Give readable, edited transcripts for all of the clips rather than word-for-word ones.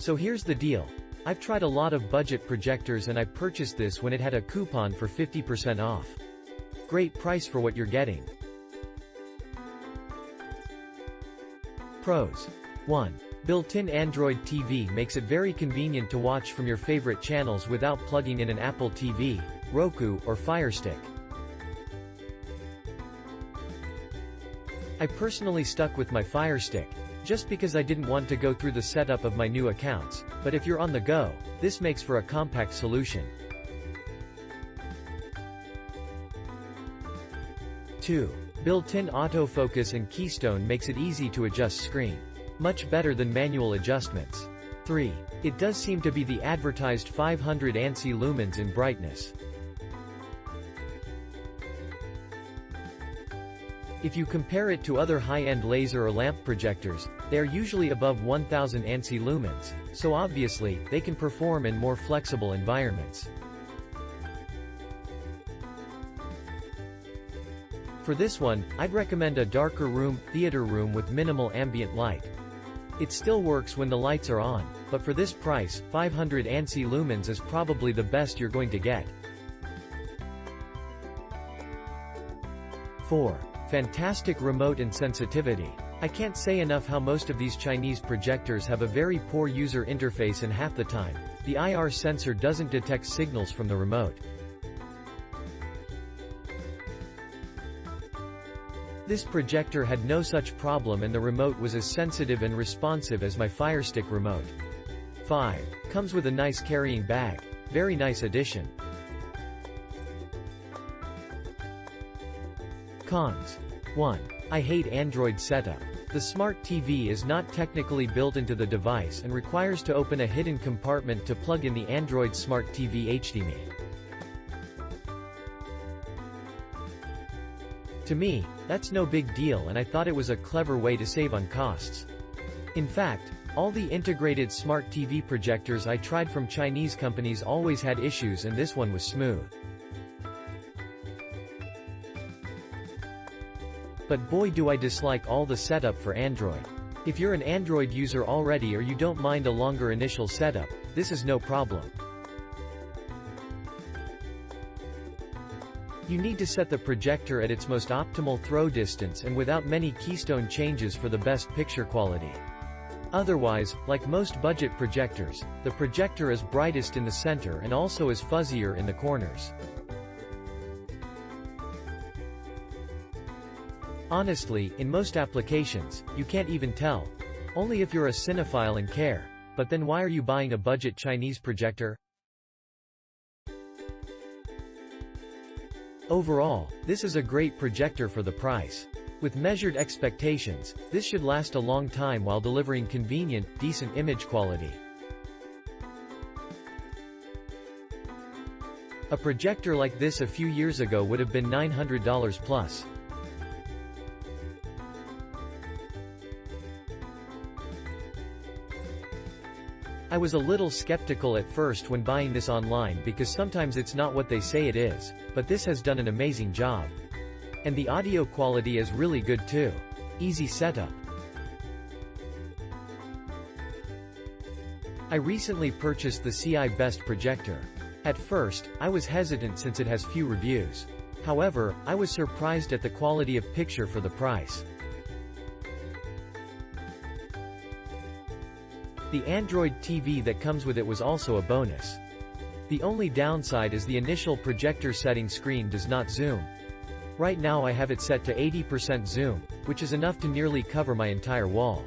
So here's the deal. I've tried a lot of budget projectors and I purchased this when it had a coupon for 50% off. Great price for what you're getting. Pros. 1. Built-in Android TV makes it very convenient to watch from your favorite channels without plugging in an Apple TV, Roku, or Fire Stick. I personally stuck with my Fire Stick, just because I didn't want to go through the setup of my new accounts, but if you're on the go, this makes for a compact solution. 2. Built-in Autofocus and Keystone makes it easy to adjust screen. Much better than manual adjustments. 3. It does seem to be the advertised 500 ANSI lumens in brightness. If you compare it to other high-end laser or lamp projectors, they are usually above 1000 ANSI lumens, so obviously, they can perform in more flexible environments. For this one, I'd recommend a darker room, theater room with minimal ambient light. It still works when the lights are on, but for this price, 500 ANSI lumens is probably the best you're going to get. 4. Fantastic remote and sensitivity. I can't say enough how most of these Chinese projectors have a very poor user interface and half the time, the IR sensor doesn't detect signals from the remote. This projector had no such problem and the remote was as sensitive and responsive as my Fire Stick remote. 5. Comes with a nice carrying bag. Very nice addition. Cons. 1. I hate Android setup. The smart TV is not technically built into the device and requires to open a hidden compartment to plug in the Android Smart TV HDMI. To me, that's no big deal and I thought it was a clever way to save on costs. In fact, all the integrated smart TV projectors I tried from Chinese companies always had issues and this one was smooth. But boy do I dislike all the setup for Android. If you're an Android user already or you don't mind a longer initial setup, this is no problem. You need to set the projector at its most optimal throw distance and without many keystone changes for the best picture quality. Otherwise, like most budget projectors, the projector is brightest in the center and also is fuzzier in the corners. Honestly, in most applications, you can't even tell. Only if you're a cinephile and care. But then why are you buying a budget Chinese projector? Overall, this is a great projector for the price. With measured expectations, this should last a long time while delivering convenient, decent image quality. A projector like this a few years ago would have been $900 plus. I was a little skeptical at first when buying this online because sometimes it's not what they say it is, but this has done an amazing job. And the audio quality is really good too. Easy setup. I recently purchased the CIBEST projector. At first, I was hesitant since it has few reviews. However, I was surprised at the quality of picture for the price. The Android TV that comes with it was also a bonus. The only downside is the initial projector setting screen does not zoom. Right now I have it set to 80% zoom, which is enough to nearly cover my entire wall.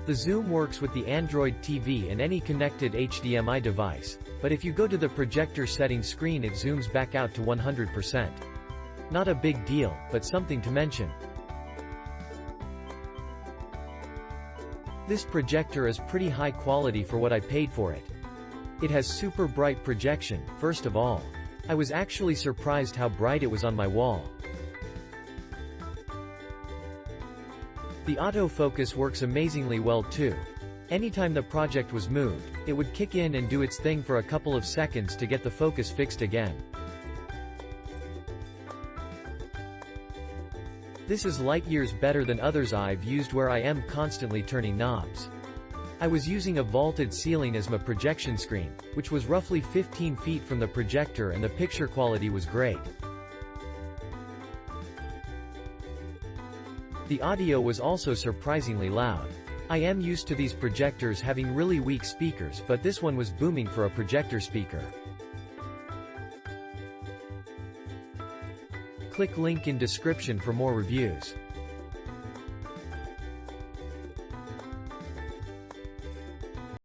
The zoom works with the Android TV and any connected HDMI device, but if you go to the projector setting screen it zooms back out to 100%. Not a big deal, but something to mention. This projector is pretty high quality for what I paid for it. It has super bright projection, first of all. I was actually surprised how bright it was on my wall. The autofocus works amazingly well too. Anytime the project was moved, it would kick in and do its thing for a couple of seconds to get the focus fixed again. This is light years better than others I've used where I am constantly turning knobs. I was using a vaulted ceiling as my projection screen, which was roughly 15 feet from the projector, and the picture quality was great. The audio was also surprisingly loud. I am used to these projectors having really weak speakers, but this one was booming for a projector speaker. Click link in description for more reviews.